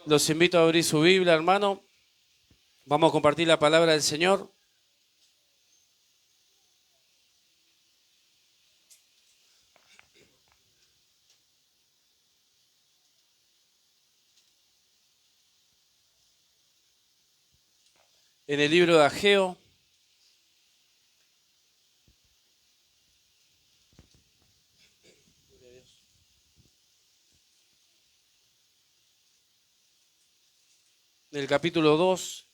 Los invito a abrir su Biblia, hermano. Vamos a compartir la palabra del Señor. En el libro de Ageo, en el capítulo 2.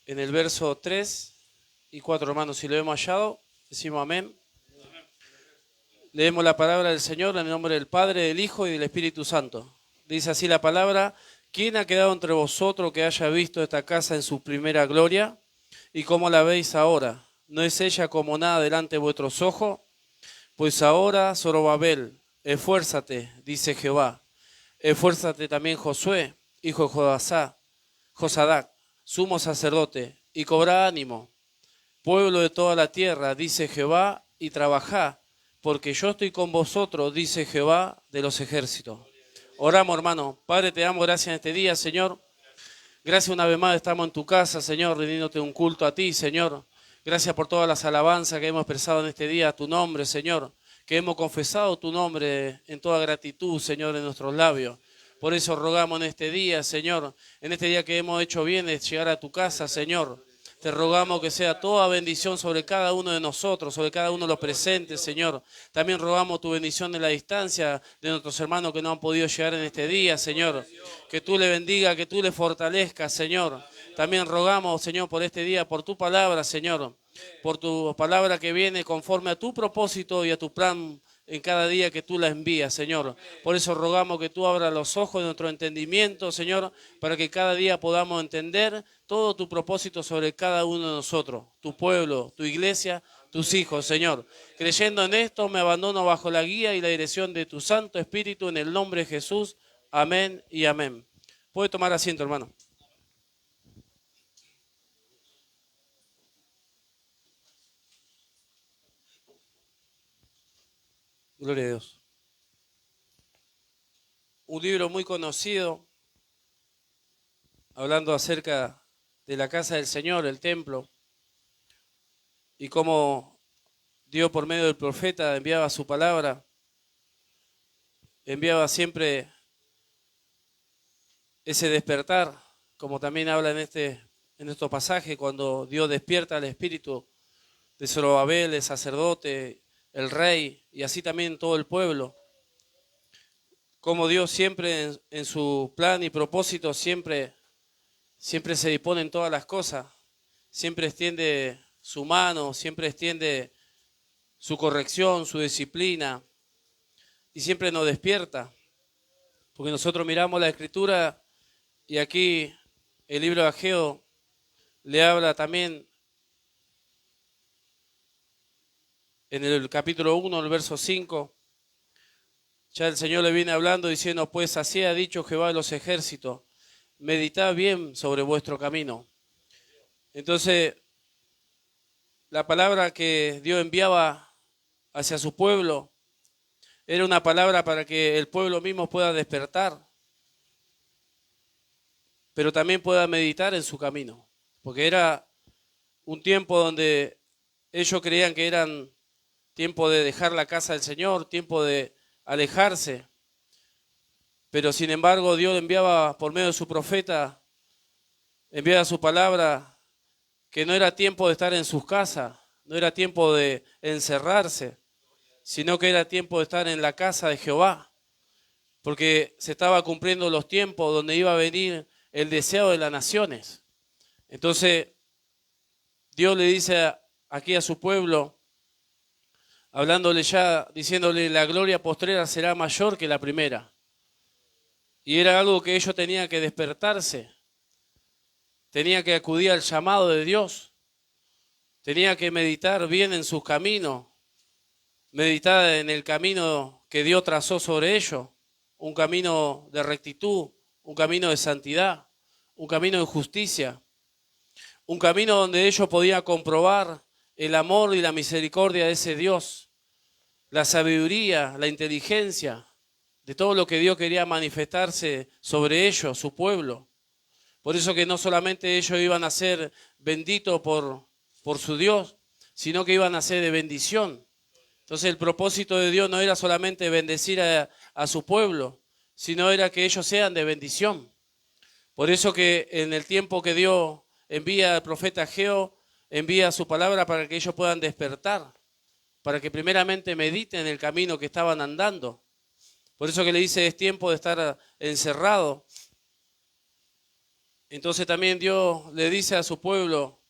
En el verso 3 y 4, hermanos, si lo hemos hallado, decimos amén. Leemos la palabra del Señor en el nombre del Padre, del Hijo y del Espíritu Santo. Dice así la palabra: ¿Quién ha quedado entre vosotros que haya visto esta casa en su primera gloria? ¿Y cómo la veis ahora? ¿No es ella como nada delante de vuestros ojos? Pues ahora, Zorobabel, esfuérzate, dice Jehová. Esfuérzate también Josué, hijo de Josadac, sumo sacerdote, y cobrá ánimo, pueblo de toda la tierra, dice Jehová, y trabajá, porque yo estoy con vosotros, dice Jehová de los ejércitos. Oramos, hermano. Padre, te damos gracias en este día, Señor. Gracias una vez más, estamos en tu casa, Señor, rindiéndote un culto a ti, Señor. Gracias por todas las alabanzas que hemos expresado en este día a tu nombre, Señor. Que hemos confesado tu nombre en toda gratitud, Señor, en nuestros labios. Por eso rogamos en este día, Señor, en este día que hemos hecho bien de llegar a tu casa, Señor. Te rogamos que sea toda bendición sobre cada uno de nosotros, sobre cada uno de los presentes, Señor. También rogamos tu bendición en la distancia de nuestros hermanos que no han podido llegar en este día, Señor. Que tú le bendiga, que tú le fortalezcas, Señor. También rogamos, Señor, por este día, por tu palabra, Señor. Por tu palabra que viene conforme a tu propósito y a tu plan en cada día que tú la envías, Señor. Por eso rogamos que tú abras los ojos de nuestro entendimiento, Señor, para que cada día podamos entender todo tu propósito sobre cada uno de nosotros, tu pueblo, tu iglesia, tus hijos, Señor. Creyendo en esto, me abandono bajo la guía y la dirección de tu Santo Espíritu en el nombre de Jesús. Amén y amén. Puede tomar asiento, hermano. Gloria a Dios. Un libro muy conocido, hablando acerca de la casa del Señor, el templo, y cómo Dios por medio del profeta enviaba su palabra, enviaba siempre ese despertar, como también habla en estos pasajes, cuando Dios despierta al espíritu de Zorobabel, el sacerdote, el rey, y así también todo el pueblo. Como Dios siempre en su plan y propósito siempre se dispone en todas las cosas, siempre extiende su mano, siempre extiende su corrección, su disciplina, y siempre nos despierta, porque nosotros miramos la Escritura y aquí el libro de Ageo le habla también en el capítulo 1, el verso 5, ya el Señor le viene hablando diciendo: pues así ha dicho Jehová de los ejércitos, meditad bien sobre vuestro camino. Entonces, la palabra que Dios enviaba hacia su pueblo era una palabra para que el pueblo mismo pueda despertar, pero también pueda meditar en su camino, porque era un tiempo donde ellos creían que eran tiempo de dejar la casa del Señor, tiempo de alejarse, pero sin embargo Dios enviaba por medio de su profeta, enviaba su palabra, que no era tiempo de estar en sus casas, no era tiempo de encerrarse, sino que era tiempo de estar en la casa de Jehová, porque se estaba cumpliendo los tiempos donde iba a venir el deseo de las naciones. Entonces Dios le dice aquí a su pueblo, hablándole ya, diciéndole: la gloria postrera será mayor que la primera. Y era algo que ellos tenían que despertarse, tenían que acudir al llamado de Dios, tenían que meditar bien en sus caminos, meditar en el camino que Dios trazó sobre ellos, un camino de rectitud, un camino de santidad, un camino de justicia, un camino donde ellos podían comprobar el amor y la misericordia de ese Dios, la sabiduría, la inteligencia, de todo lo que Dios quería manifestarse sobre ellos, su pueblo. Por eso que no solamente ellos iban a ser benditos por su Dios, sino que iban a ser de bendición. Entonces el propósito de Dios no era solamente bendecir a su pueblo, sino era que ellos sean de bendición. Por eso que en el tiempo que Dios envía al profeta Ageo, envía su palabra para que ellos puedan despertar, para que primeramente mediten el camino que estaban andando. Por eso que le dice, es tiempo de estar encerrado. Entonces también Dios le dice a su pueblo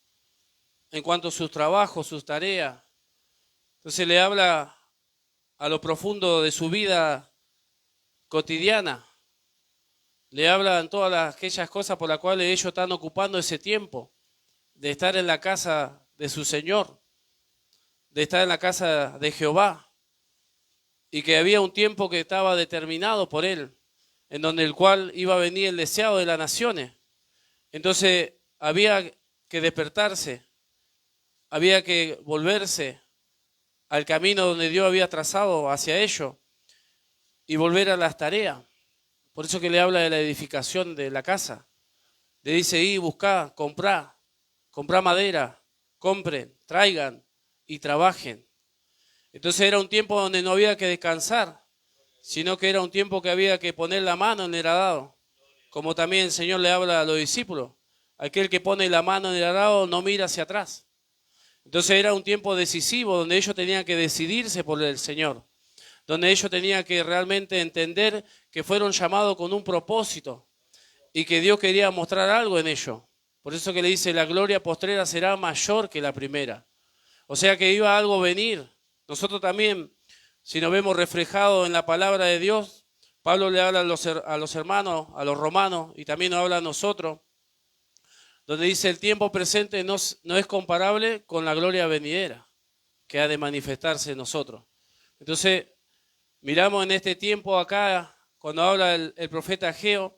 en cuanto a sus trabajos, sus tareas. Entonces le habla a lo profundo de su vida cotidiana. Le habla en todas aquellas cosas por las cuales ellos están ocupando ese tiempo de estar en la casa de su Señor, de estar en la casa de Jehová, y que había un tiempo que estaba determinado por Él, en donde el cual iba a venir el deseado de las naciones. Entonces había que despertarse, había que volverse al camino donde Dios había trazado hacia ellos y volver a las tareas. Por eso que le habla de la edificación de la casa. Le dice, buscá, comprá madera, compren, traigan y trabajen. Entonces era un tiempo donde no había que descansar, sino que era un tiempo que había que poner la mano en el arado. Como también el Señor le habla a los discípulos. Aquel que pone la mano en el arado no mira hacia atrás. Entonces era un tiempo decisivo donde ellos tenían que decidirse por el Señor, donde ellos tenían que realmente entender que fueron llamados con un propósito y que Dios quería mostrar algo en ellos. Por eso que le dice, la gloria postrera será mayor que la primera. O sea que iba algo a venir. Nosotros también, si nos vemos reflejados en la palabra de Dios, Pablo le habla a los hermanos, a los romanos, y también nos habla a nosotros, donde dice, el tiempo presente no es comparable con la gloria venidera que ha de manifestarse en nosotros. Entonces, miramos en este tiempo acá, cuando habla el profeta Ageo,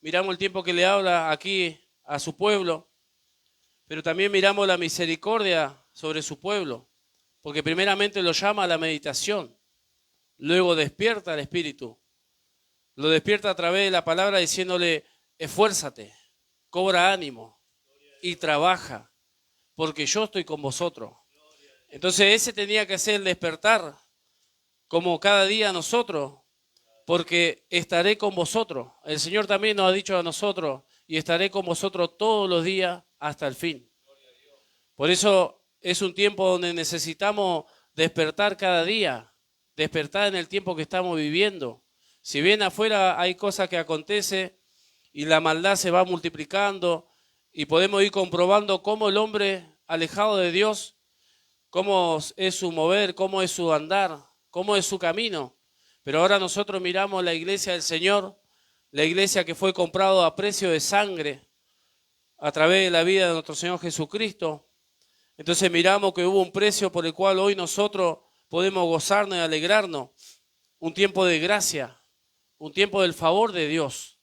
miramos el tiempo que le habla aquí a su pueblo, pero también miramos la misericordia sobre su pueblo, porque primeramente lo llama a la meditación, luego despierta al espíritu, lo despierta a través de la palabra diciéndole, esfuérzate, cobra ánimo y trabaja, porque yo estoy con vosotros. Entonces ese tenía que ser el despertar, como cada día nosotros, porque estaré con vosotros. El Señor también nos ha dicho a nosotros, y estaré con vosotros todos los días hasta el fin. Por eso es un tiempo donde necesitamos despertar cada día, despertar en el tiempo que estamos viviendo. Si bien afuera hay cosas que acontecen y la maldad se va multiplicando y podemos ir comprobando cómo el hombre alejado de Dios, cómo es su mover, cómo es su andar, cómo es su camino. Pero ahora nosotros miramos la iglesia del Señor, la iglesia que fue comprado a precio de sangre a través de la vida de nuestro Señor Jesucristo. Entonces miramos que hubo un precio por el cual hoy nosotros podemos gozarnos y alegrarnos. Un tiempo de gracia, un tiempo del favor de Dios.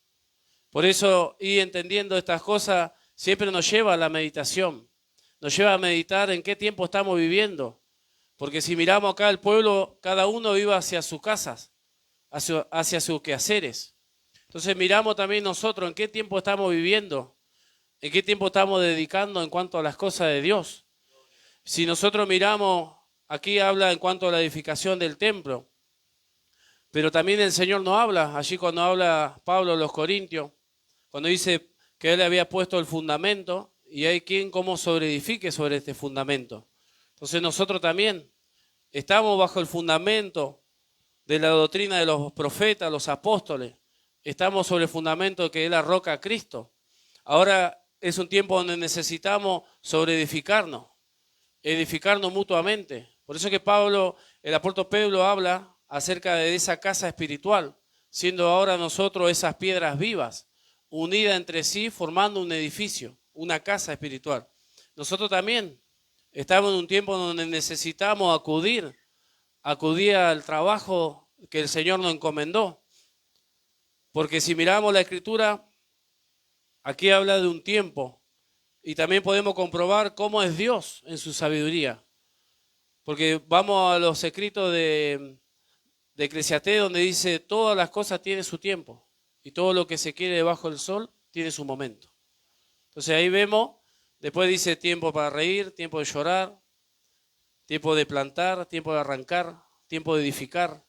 Por eso, ir entendiendo estas cosas siempre nos lleva a la meditación. Nos lleva a meditar en qué tiempo estamos viviendo. Porque si miramos acá el pueblo, cada uno iba hacia sus casas, hacia sus quehaceres. Entonces miramos también nosotros en qué tiempo estamos viviendo, en qué tiempo estamos dedicando en cuanto a las cosas de Dios. Si nosotros miramos, aquí habla en cuanto a la edificación del templo, pero también el Señor nos habla, allí cuando habla Pablo a los Corintios, cuando dice que Él había puesto el fundamento y hay quien como sobreedifique sobre este fundamento. Entonces nosotros también estamos bajo el fundamento de la doctrina de los profetas, los apóstoles. Estamos sobre el fundamento que es la roca Cristo. Ahora es un tiempo donde necesitamos sobreedificarnos, edificarnos mutuamente. Por eso que Pablo, el apóstol Pedro habla acerca de esa casa espiritual, siendo ahora nosotros esas piedras vivas, unidas entre sí, formando un edificio, una casa espiritual. Nosotros también estamos en un tiempo donde necesitamos acudir al trabajo que el Señor nos encomendó. Porque si miramos la Escritura, aquí habla de un tiempo y también podemos comprobar cómo es Dios en su sabiduría. Porque vamos a los escritos de Eclesiastés donde dice todas las cosas tienen su tiempo y todo lo que se quiere debajo del sol tiene su momento. Entonces ahí vemos, después dice tiempo para reír, tiempo de llorar, tiempo de plantar, tiempo de arrancar, tiempo de edificar.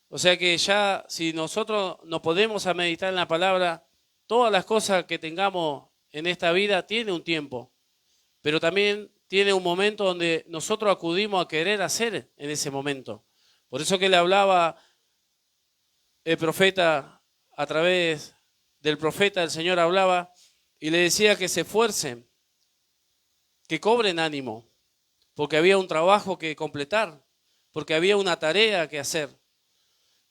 O sea que ya si nosotros nos podemos a meditar en la palabra, todas las cosas que tengamos en esta vida tiene un tiempo, pero también tiene un momento donde nosotros acudimos a querer hacer en ese momento. Por eso que le hablaba el profeta, a través del profeta el Señor hablaba y le decía que se esfuercen, que cobren ánimo, porque había un trabajo que completar, porque había una tarea que hacer,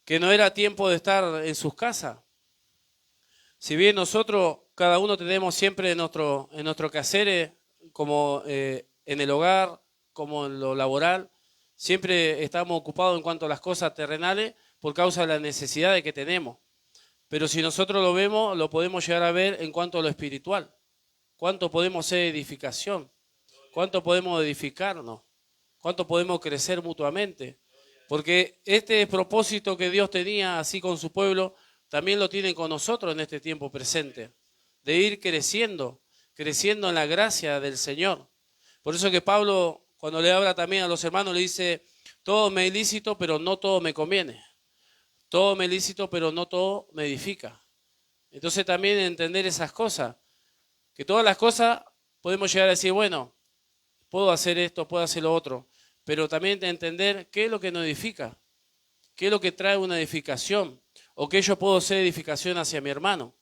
que no era tiempo de estar en sus casas. Si bien nosotros, cada uno tenemos siempre en nuestro quehaceres, como en el hogar, como en lo laboral, siempre estamos ocupados en cuanto a las cosas terrenales por causa de la necesidad que tenemos. Pero si nosotros lo vemos, lo podemos llegar a ver en cuanto a lo espiritual. ¿Cuánto podemos ser edificación? ¿Cuánto podemos edificarnos? ¿Cuánto podemos crecer mutuamente? Porque este propósito que Dios tenía así con su pueblo, también lo tiene con nosotros en este tiempo presente. De ir creciendo, creciendo en la gracia del Señor. Por eso que Pablo, cuando le habla también a los hermanos, le dice, todo me es lícito, pero no todo me conviene. Todo me es lícito, pero no todo me edifica. Entonces también entender esas cosas, que todas las cosas podemos llegar a decir, bueno, puedo hacer esto, puedo hacer lo otro, pero también de entender qué es lo que nos edifica, qué es lo que trae una edificación, o que yo puedo ser edificación hacia mi hermano.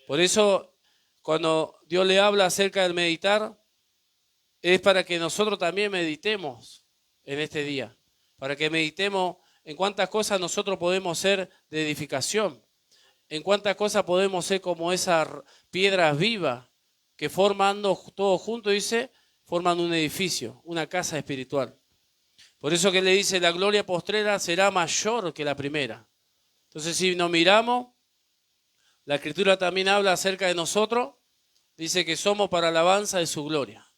Por eso, cuando Dios le habla acerca del meditar, es para que nosotros también meditemos en este día, para que meditemos en cuántas cosas nosotros podemos ser de edificación, en cuántas cosas podemos ser como esas piedras vivas que formando todos juntos, dice, forman un edificio, una casa espiritual. Por eso que le dice, la gloria postrera será mayor que la primera. Entonces, si nos miramos, la Escritura también habla acerca de nosotros, dice que somos para alabanza de su gloria.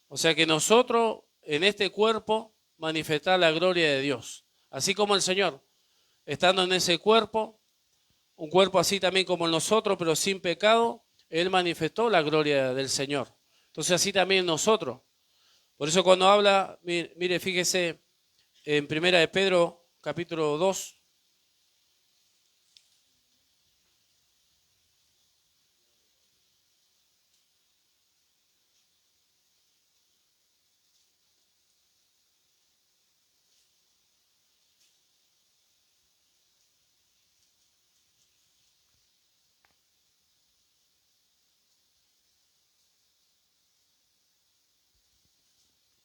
O sea que nosotros, en este cuerpo, manifestar la gloria de Dios. Así como el Señor, estando en ese cuerpo, un cuerpo así también como el nosotros, pero sin pecado, Él manifestó la gloria del Señor. Entonces así también nosotros. Por eso cuando habla, mire, fíjese en Primera de Pedro, capítulo 2.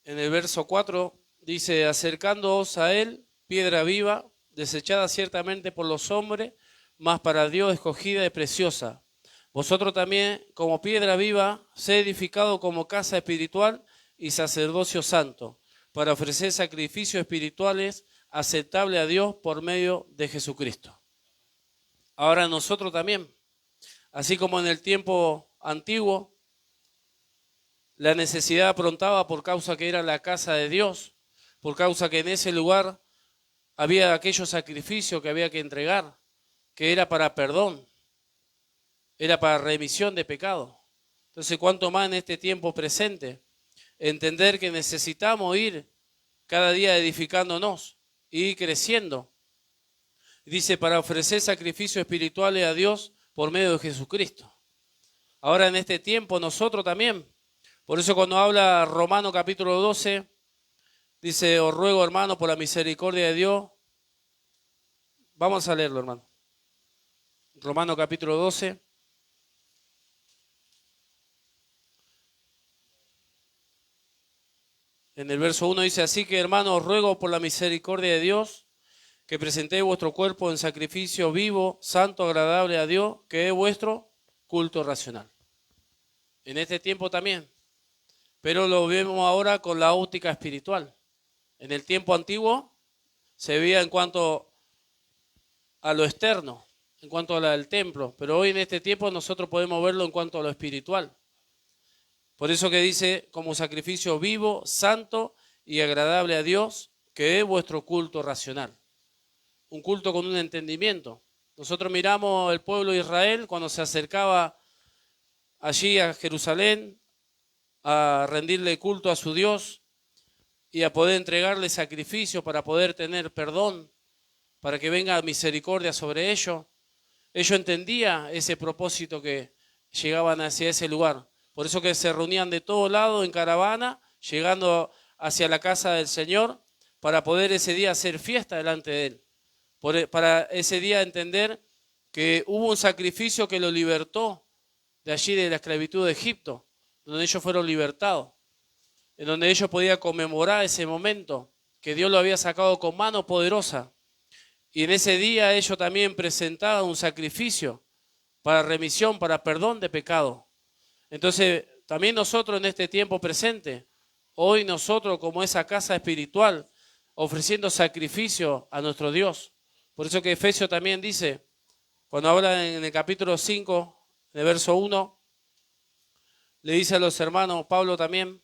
En el verso 4 dice, acercándoos a Él, piedra viva, desechada ciertamente por los hombres, mas para Dios escogida y preciosa. Vosotros también, como piedra viva, sed edificado como casa espiritual y sacerdocio santo, para ofrecer sacrificios espirituales aceptables a Dios por medio de Jesucristo. Ahora nosotros también, así como en el tiempo antiguo, la necesidad aprontaba por causa que era la casa de Dios, por causa que en ese lugar había aquellos sacrificios que había que entregar, que era para perdón, era para remisión de pecado. Entonces, cuánto más en este tiempo presente, entender que necesitamos ir cada día edificándonos y creciendo. Dice, para ofrecer sacrificios espirituales a Dios por medio de Jesucristo. Ahora en este tiempo nosotros también. Por eso cuando habla Romano capítulo 12, dice, os ruego hermano por la misericordia de Dios. Vamos a leerlo, hermano. Romano capítulo 12. En el verso 1 dice, así que hermano, os ruego por la misericordia de Dios, que presentéis vuestro cuerpo en sacrificio vivo, santo, agradable a Dios, que es vuestro culto racional. En este tiempo también. Pero lo vemos ahora con la óptica espiritual. En el tiempo antiguo se veía en cuanto a lo externo, en cuanto a la del templo, pero hoy en este tiempo nosotros podemos verlo en cuanto a lo espiritual. Por eso que dice, como sacrificio vivo, santo y agradable a Dios, que es vuestro culto racional. Un culto con un entendimiento. Nosotros miramos el pueblo de Israel cuando se acercaba allí a Jerusalén a rendirle culto a su Dios y a poder entregarle sacrificio para poder tener perdón, para que venga misericordia sobre ellos. Ellos entendían ese propósito que llegaban hacia ese lugar. Por eso que se reunían de todo lado en caravana, llegando hacia la casa del Señor, para poder ese día hacer fiesta delante de Él. Para ese día entender que hubo un sacrificio que lo libertó de allí de la esclavitud de Egipto, donde ellos fueron libertados, en donde ellos podían conmemorar ese momento, que Dios lo había sacado con mano poderosa. Y en ese día ellos también presentaban un sacrificio para remisión, para perdón de pecado. Entonces, también nosotros en este tiempo presente, hoy nosotros como esa casa espiritual, ofreciendo sacrificio a nuestro Dios. Por eso que Efesios también dice, cuando habla en el capítulo 5, de verso 1, le dice a los hermanos, Pablo también,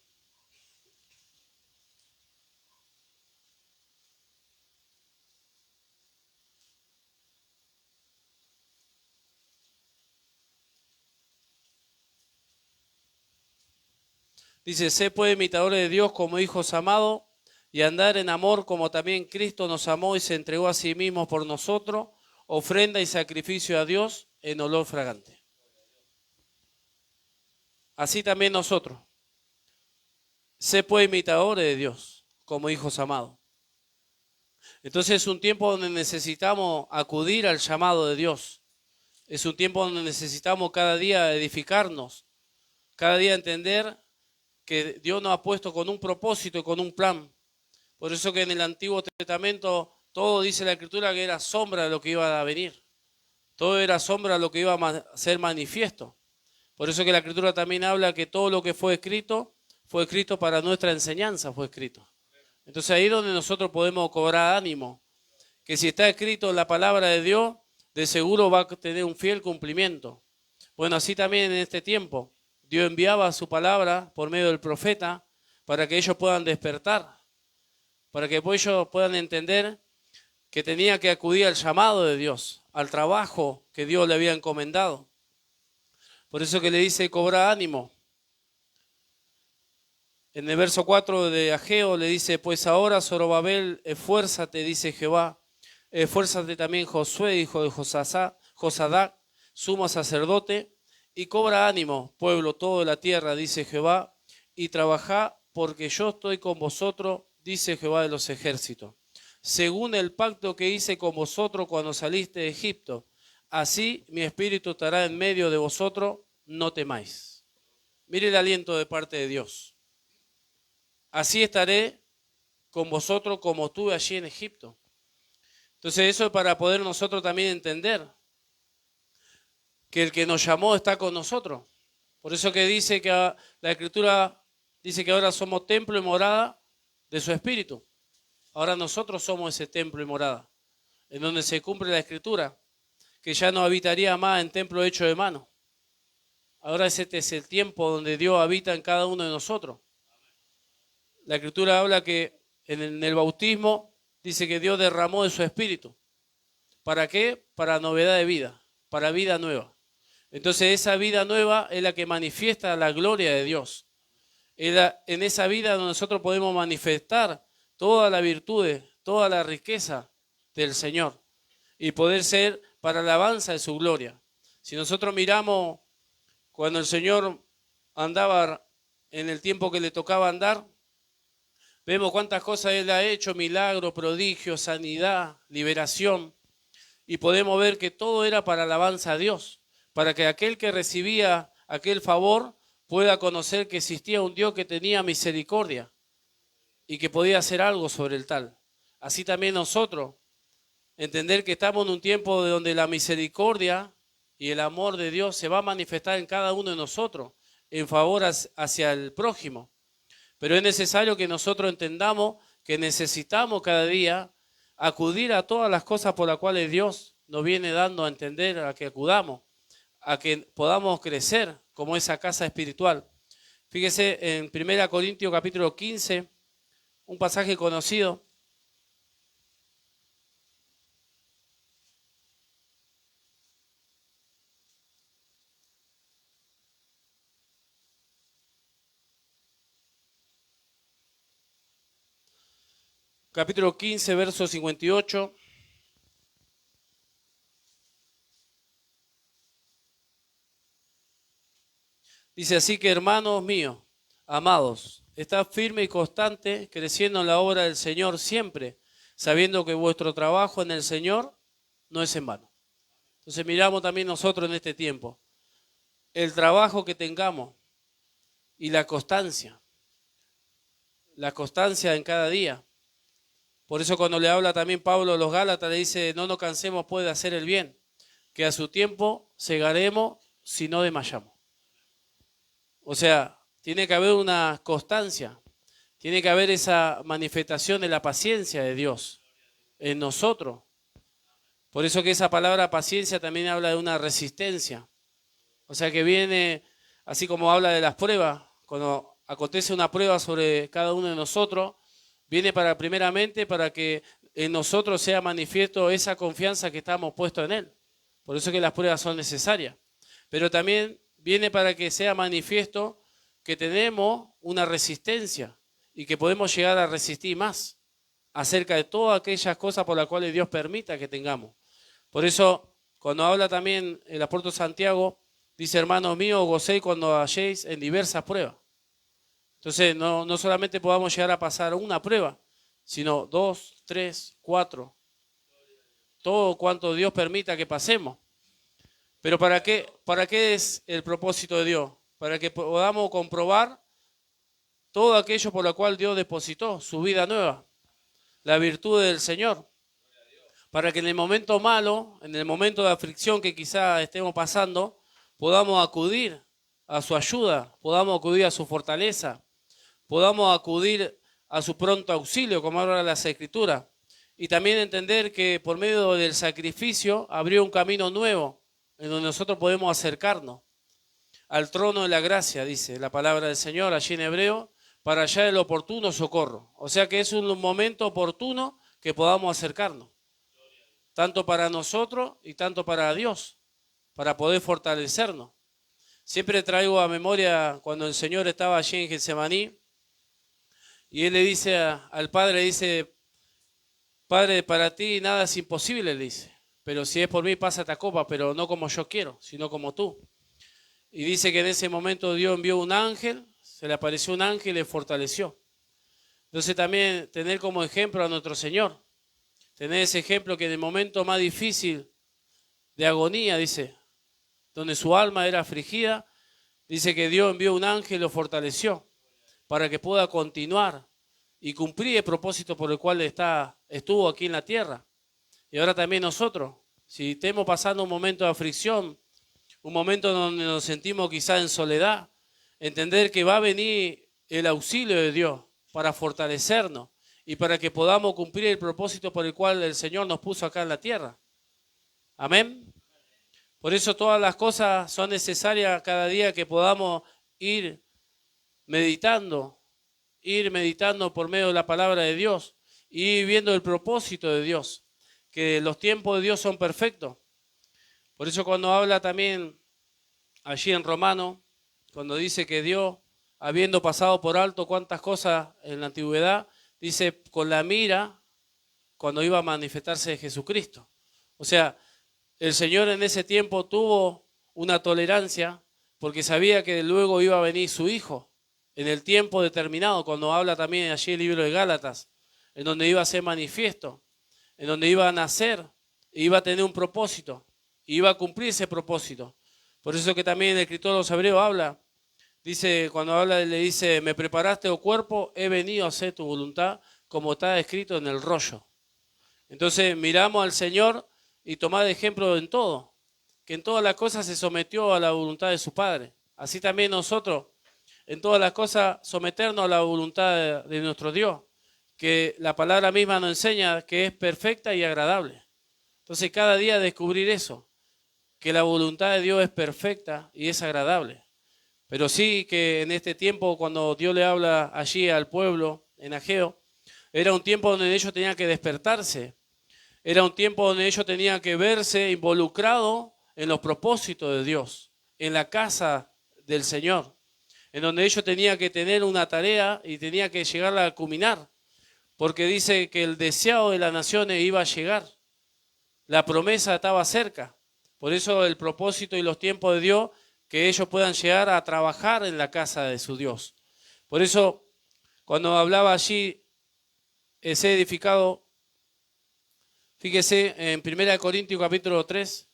dice, sé pues imitadores de Dios como hijos amados y andar en amor como también Cristo nos amó y se entregó a sí mismo por nosotros, ofrenda y sacrificio a Dios en olor fragante. Así también nosotros, sé pues imitadores de Dios como hijos amados. Entonces es un tiempo donde necesitamos acudir al llamado de Dios. Es un tiempo donde necesitamos cada día edificarnos, cada día entender que Dios nos ha puesto con un propósito y con un plan. Por eso que en el Antiguo Testamento todo dice la Escritura que era sombra de lo que iba a venir. Todo era sombra de lo que iba a ser manifiesto. Por eso que la Escritura también habla que todo lo que fue escrito para nuestra enseñanza, fue escrito. Entonces ahí es donde nosotros podemos cobrar ánimo, que si está escrito en la palabra de Dios, de seguro va a tener un fiel cumplimiento. Bueno, así también en este tiempo, Dios enviaba su palabra por medio del profeta para que ellos puedan despertar, para que ellos puedan entender que tenía que acudir al llamado de Dios, al trabajo que Dios le había encomendado. Por eso que le dice, cobra ánimo. En el verso 4 de Ageo le dice, pues ahora Zorobabel, esfuérzate, dice Jehová, esfuérzate también Josué, hijo de Josadac, sumo sacerdote, y cobra ánimo, pueblo todo de la tierra, dice Jehová, y trabajá porque yo estoy con vosotros, dice Jehová de los ejércitos. Según el pacto que hice con vosotros cuando saliste de Egipto, así mi espíritu estará en medio de vosotros, no temáis. Mire el aliento de parte de Dios. Así estaré con vosotros como estuve allí en Egipto. Entonces eso es para poder nosotros también entender que el que nos llamó está con nosotros. Por eso que dice que la Escritura dice que ahora somos templo y morada de su Espíritu. Ahora nosotros somos ese templo y morada, en donde se cumple la Escritura, que ya no habitaría más en templo hecho de mano. Ahora este es el tiempo donde Dios habita en cada uno de nosotros. La Escritura habla que en el bautismo dice que Dios derramó de su Espíritu. ¿Para qué? Para novedad de vida, para vida nueva. Entonces esa vida nueva es la que manifiesta la gloria de Dios. En esa vida donde nosotros podemos manifestar toda la virtud, toda la riqueza del Señor y poder ser para alabanza de su gloria. Si nosotros miramos cuando el Señor andaba en el tiempo que le tocaba andar, vemos cuántas cosas Él ha hecho, milagros, prodigios, sanidad, liberación, y podemos ver que todo era para alabanza a Dios, para que aquel que recibía aquel favor pueda conocer que existía un Dios que tenía misericordia y que podía hacer algo sobre el tal. Así también nosotros, entender que estamos en un tiempo donde la misericordia y el amor de Dios se va a manifestar en cada uno de nosotros en favor hacia el prójimo. Pero es necesario que nosotros entendamos que necesitamos cada día acudir a todas las cosas por las cuales Dios nos viene dando a entender a que acudamos, a que podamos crecer como esa casa espiritual. Fíjese en 1 Corintios capítulo 15, un pasaje conocido. Capítulo 15, verso 58. Dice así que hermanos míos, amados, estad firme y constante, creciendo en la obra del Señor siempre, sabiendo que vuestro trabajo en el Señor no es en vano. Entonces miramos también nosotros en este tiempo, el trabajo que tengamos y la constancia en cada día. Por eso cuando le habla también Pablo a los Gálatas, le dice, no nos cansemos pues de hacer el bien, que a su tiempo segaremos si no desmayamos. O sea, tiene que haber una constancia, tiene que haber esa manifestación de la paciencia de Dios en nosotros. Por eso que esa palabra paciencia también habla de una resistencia. O sea que viene, así como habla de las pruebas, cuando acontece una prueba sobre cada uno de nosotros, viene primeramente para que en nosotros sea manifiesto esa confianza que estamos puestos en Él. Por eso que las pruebas son necesarias. Pero también viene para que sea manifiesto que tenemos una resistencia y que podemos llegar a resistir más acerca de todas aquellas cosas por las cuales Dios permita que tengamos. Por eso, cuando habla también el apóstol Santiago, dice, hermanos míos, gocéis cuando halléis en diversas pruebas. Entonces, no solamente podamos llegar a pasar una prueba, sino 2, 3, 4, todo cuanto Dios permita que pasemos. Pero ¿para qué es el propósito de Dios? Para que podamos comprobar todo aquello por lo cual Dios depositó su vida nueva, la virtud del Señor. Para que en el momento malo, en el momento de aflicción que quizá estemos pasando, podamos acudir a su ayuda, podamos acudir a su fortaleza, podamos acudir a su pronto auxilio, como habla la Escritura. Y también entender que por medio del sacrificio abrió un camino nuevo, en donde nosotros podemos acercarnos al trono de la gracia, dice la palabra del Señor allí en hebreo, para hallar el oportuno socorro. O sea que es un momento oportuno que podamos acercarnos, tanto para nosotros y tanto para Dios, para poder fortalecernos. Siempre traigo a memoria cuando el Señor estaba allí en Getsemaní y Él le dice al Padre, le dice, Padre, para ti nada es imposible, le dice. Pero si es por mí, pasa esta copa, pero no como yo quiero, sino como tú. Y dice que en ese momento Dios envió un ángel, se le apareció un ángel y le fortaleció. Entonces también tener como ejemplo a nuestro Señor, tener ese ejemplo que en el momento más difícil de agonía, dice, donde su alma era afligida, dice que Dios envió un ángel y lo fortaleció para que pueda continuar y cumplir el propósito por el cual estuvo aquí en la tierra. Y ahora también nosotros, si estemos pasando un momento de aflicción, un momento donde nos sentimos quizá en soledad, entender que va a venir el auxilio de Dios para fortalecernos y para que podamos cumplir el propósito por el cual el Señor nos puso acá en la tierra. Amén. Por eso todas las cosas son necesarias cada día que podamos ir meditando por medio de la palabra de Dios y viendo el propósito de Dios, que los tiempos de Dios son perfectos. Por eso cuando habla también allí en Romano, cuando dice que Dios, habiendo pasado por alto cuantas cosas en la antigüedad, dice con la mira cuando iba a manifestarse Jesucristo. O sea, el Señor en ese tiempo tuvo una tolerancia porque sabía que luego iba a venir su Hijo en el tiempo determinado, cuando habla también allí el libro de Gálatas, en donde iba a ser manifiesto, en donde iba a nacer, e iba a tener un propósito, y iba a cumplir ese propósito. Por eso que también el escritor de los Hebreos habla, dice, cuando habla, le dice, me preparaste, oh cuerpo, he venido a hacer tu voluntad, como está escrito en el rollo. Entonces miramos al Señor y tomar de ejemplo en todo, que en todas las cosas se sometió a la voluntad de su Padre. Así también nosotros, en todas las cosas, someternos a la voluntad de nuestro Dios, que la palabra misma nos enseña que es perfecta y agradable. Entonces cada día descubrir eso, que la voluntad de Dios es perfecta y es agradable. Pero sí que en este tiempo, cuando Dios le habla allí al pueblo en Ageo, era un tiempo donde ellos tenían que despertarse. Era un tiempo donde ellos tenían que verse involucrados en los propósitos de Dios, en la casa del Señor, en donde ellos tenían que tener una tarea y tenían que llegarla a culminar, porque dice que el deseado de las naciones iba a llegar, la promesa estaba cerca. Por eso el propósito y los tiempos de Dios, que ellos puedan llegar a trabajar en la casa de su Dios. Por eso, cuando hablaba allí, ese edificado, fíjese en 1 Corintios capítulo 3,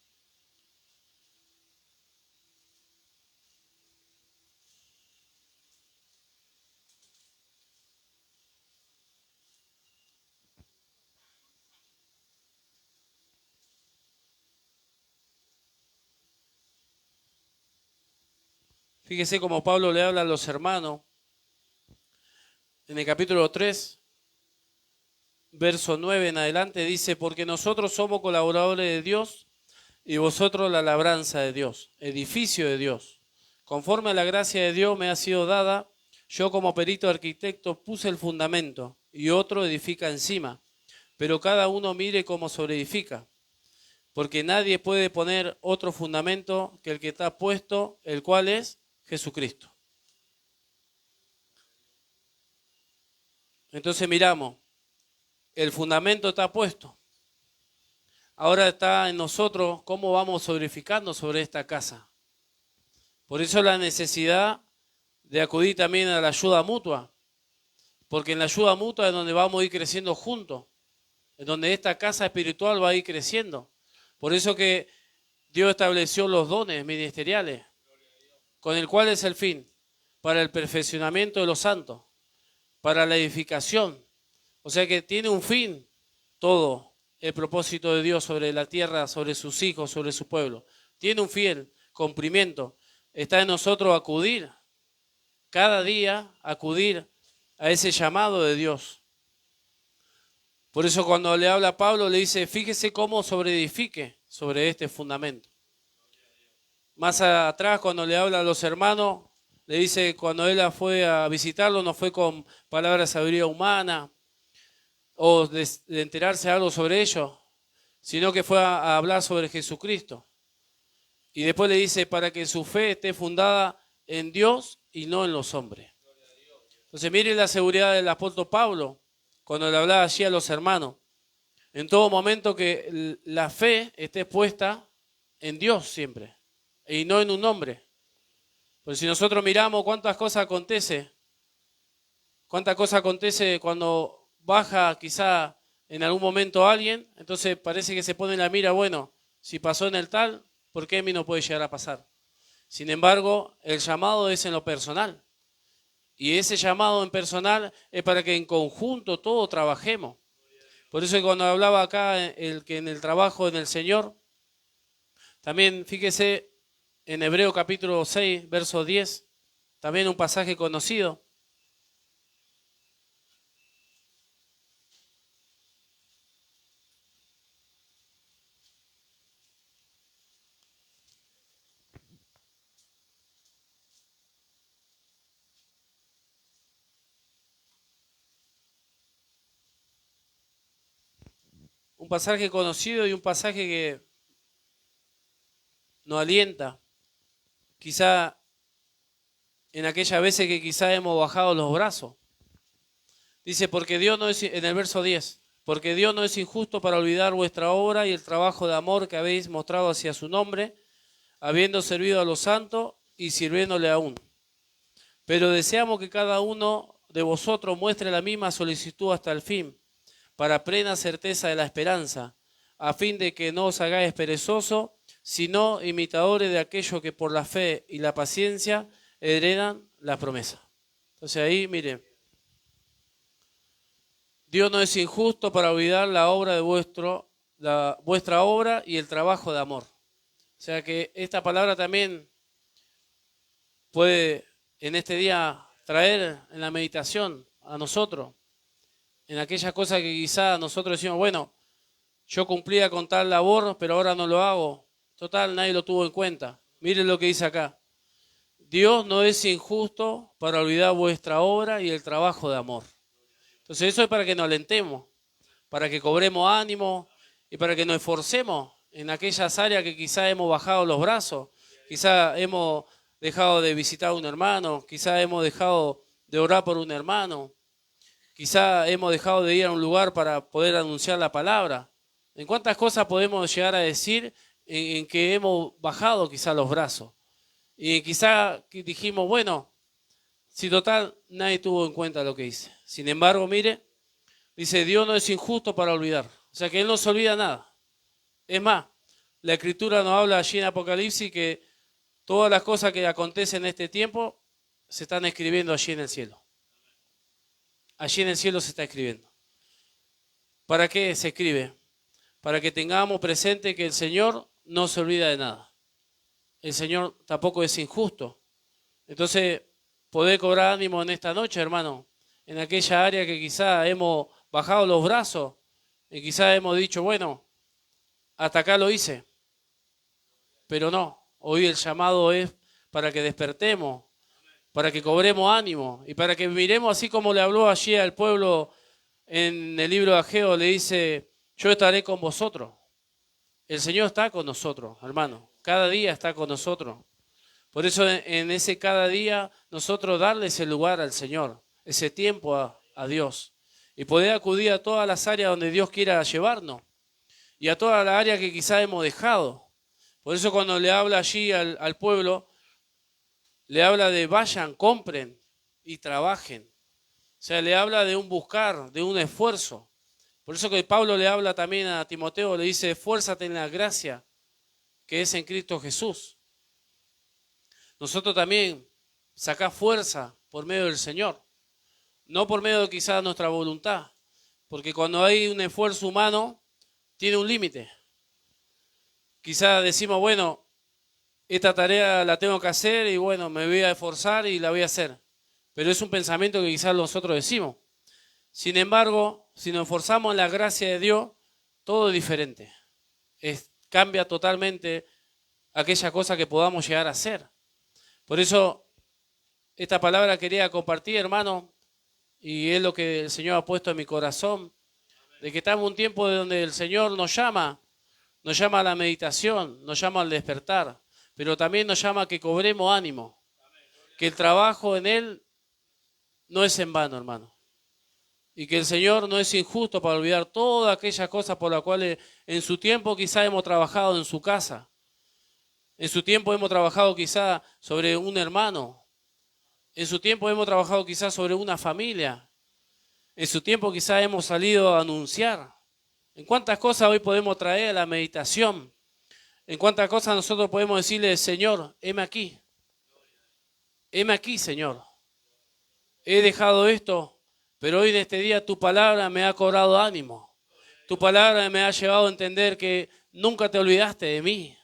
fíjese como Pablo le habla a los hermanos, en el capítulo 3, verso 9 en adelante, dice, porque nosotros somos colaboradores de Dios y vosotros la labranza de Dios, edificio de Dios. Conforme a la gracia de Dios me ha sido dada, yo como perito arquitecto puse el fundamento y otro edifica encima, pero cada uno mire cómo sobreedifica, porque nadie puede poner otro fundamento que el que está puesto, el cual es Jesucristo. Entonces miramos, el fundamento está puesto. Ahora está en nosotros cómo vamos sobreedificando sobre esta casa. Por eso la necesidad de acudir también a la ayuda mutua, porque en la ayuda mutua es donde vamos a ir creciendo juntos, es donde esta casa espiritual va a ir creciendo. Por eso que Dios estableció los dones ministeriales, con el cual es el fin, para el perfeccionamiento de los santos, para la edificación. O sea que tiene un fin todo el propósito de Dios sobre la tierra, sobre sus hijos, sobre su pueblo. Tiene un fiel cumplimiento. Está en nosotros acudir, cada día acudir a ese llamado de Dios. Por eso cuando le habla a Pablo le dice, fíjese cómo sobreedifique sobre este fundamento. Más atrás cuando le habla a los hermanos, le dice cuando él fue a visitarlo no fue con palabras de sabiduría humana o de enterarse algo sobre ellos, sino que fue a hablar sobre Jesucristo. Y después le dice para que su fe esté fundada en Dios y no en los hombres. Entonces mire la seguridad del apóstol Pablo cuando le hablaba allí a los hermanos. En todo momento que la fe esté puesta en Dios siempre y no en un hombre. Porque si nosotros miramos cuántas cosas acontece cuando baja quizá en algún momento alguien, entonces parece que se pone en la mira, bueno, si pasó en el tal, ¿por qué a mí no puede llegar a pasar? Sin embargo, el llamado es en lo personal. Y ese llamado en personal es para que en conjunto todos trabajemos. Por eso que cuando hablaba acá que en el trabajo en el Señor, también fíjese en Hebreo capítulo 6, verso 10, también un pasaje conocido. Un pasaje conocido y un pasaje que nos alienta. Quizá en aquellas veces que quizá hemos bajado los brazos. Dice, porque Dios no es, en el verso 10, porque Dios no es injusto para olvidar vuestra obra y el trabajo de amor que habéis mostrado hacia su nombre, habiendo servido a los santos y sirviéndole aún. Pero deseamos que cada uno de vosotros muestre la misma solicitud hasta el fin, para plena certeza de la esperanza, a fin de que no os hagáis perezosos, sino imitadores de aquellos que por la fe y la paciencia heredan la promesa. Entonces ahí, miren, Dios no es injusto para olvidar la obra de vuestra obra y el trabajo de amor. O sea que esta palabra también puede en este día traer en la meditación a nosotros, en aquellas cosas que quizá nosotros decimos, bueno, Yo cumplía con tal labor, pero ahora no lo hago. Total, nadie lo tuvo en cuenta. Miren lo que dice acá. Dios no es injusto para olvidar vuestra obra y el trabajo de amor. Entonces eso es para que nos alentemos, para que cobremos ánimo y para que nos esforcemos en aquellas áreas que quizá hemos bajado los brazos, quizá hemos dejado de visitar a un hermano, quizá hemos dejado de orar por un hermano, quizá hemos dejado de ir a un lugar para poder anunciar la palabra. ¿En cuántas cosas podemos llegar a decir en que hemos bajado quizá los brazos? Y quizá dijimos, bueno, si total nadie tuvo en cuenta lo que hice. Sin embargo, mire, dice, Dios no es injusto para olvidar. O sea que Él no se olvida nada. Es más, la Escritura nos habla allí en Apocalipsis que todas las cosas que acontecen en este tiempo se están escribiendo allí en el cielo. Allí en el cielo se está escribiendo. ¿Para qué se escribe? Para que tengamos presente que el Señor no se olvida de nada. El Señor tampoco es injusto. Entonces, poder cobrar ánimo en esta noche, hermano, en aquella área que quizá hemos bajado los brazos y quizá hemos dicho, bueno, hasta acá lo hice. Pero no, hoy el llamado es para que despertemos, para que cobremos ánimo y para que miremos así como le habló allí al pueblo en el libro de Ageo, le dice, yo estaré con vosotros. El Señor está con nosotros, hermano. Cada día está con nosotros. Por eso en ese cada día nosotros darle ese lugar al Señor, ese tiempo a Dios. Y poder acudir a todas las áreas donde Dios quiera llevarnos. Y a todas las áreas que quizá hemos dejado. Por eso cuando le habla allí al pueblo, le habla de vayan, compren y trabajen. O sea, le habla de un buscar, de un esfuerzo. Por eso que Pablo le habla también a Timoteo, le dice, esfuérzate en la gracia que es en Cristo Jesús. Nosotros también sacamos fuerza por medio del Señor, no por medio de quizás nuestra voluntad, porque cuando hay un esfuerzo humano, tiene un límite. Quizás decimos, bueno, esta tarea la tengo que hacer y bueno, me voy a esforzar y la voy a hacer. Pero es un pensamiento que quizás nosotros decimos. Sin embargo, si nos esforzamos en la gracia de Dios, todo es diferente. Cambia totalmente aquella cosa que podamos llegar a hacer. Por eso, esta palabra quería compartir, hermano, y es lo que el Señor ha puesto en mi corazón, de que estamos en un tiempo donde el Señor nos llama a la meditación, nos llama al despertar, pero también nos llama a que cobremos ánimo, que el trabajo en Él no es en vano, hermano, y que el Señor no es injusto para olvidar todas aquellas cosas por las cuales en su tiempo quizá hemos trabajado en su casa. En su tiempo hemos trabajado quizá sobre un hermano. En su tiempo hemos trabajado quizá sobre una familia. En su tiempo quizá hemos salido a anunciar. ¿En cuántas cosas hoy podemos traer a la meditación? ¿En cuántas cosas nosotros podemos decirle, Señor, heme aquí? Heme aquí, Señor. He dejado esto, pero hoy en este día tu palabra me ha cobrado ánimo. Tu palabra me ha llevado a entender que nunca te olvidaste de mí.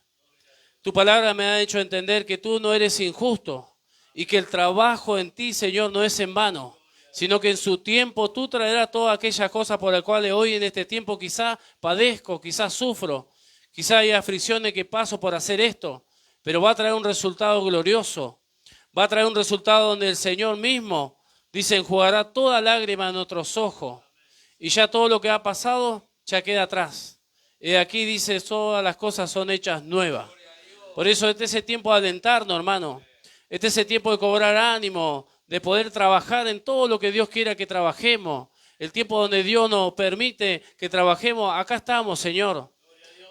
Tu palabra me ha hecho entender que tú no eres injusto y que el trabajo en ti, Señor, no es en vano, sino que en su tiempo tú traerás todas aquellas cosas por las cuales hoy en este tiempo quizá padezco, quizá sufro, quizá hay aflicciones que paso por hacer esto, pero va a traer un resultado glorioso, va a traer un resultado donde el Señor mismo, dice, enjugará toda lágrima de nuestros ojos y ya todo lo que ha pasado ya queda atrás. Y aquí dice, todas las cosas son hechas nuevas. Por eso este es el tiempo de alentarnos, hermano. Este es el tiempo de cobrar ánimo, de poder trabajar en todo lo que Dios quiera que trabajemos. El tiempo donde Dios nos permite que trabajemos. Acá estamos, Señor.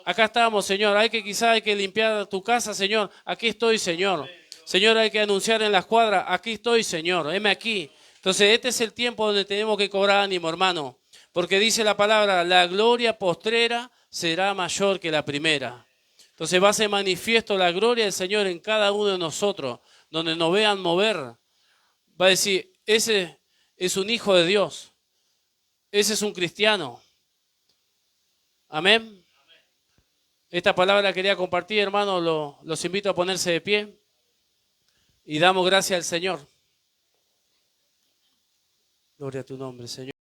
Acá estamos, Señor. Quizá hay que limpiar tu casa, Señor. Aquí estoy, Señor. Señor, hay que anunciar en las cuadras. Aquí estoy, Señor. Heme aquí. Entonces, este es el tiempo donde tenemos que cobrar ánimo, hermano. Porque dice la palabra, la gloria postrera será mayor que la primera. Entonces va a ser manifiesto la gloria del Señor en cada uno de nosotros, donde nos vean mover. Va a decir, ese es un hijo de Dios, ese es un cristiano. Amén. Esta palabra quería compartir, hermano, los invito a ponerse de pie y damos gracias al Señor. Gloria a tu nombre, Señor.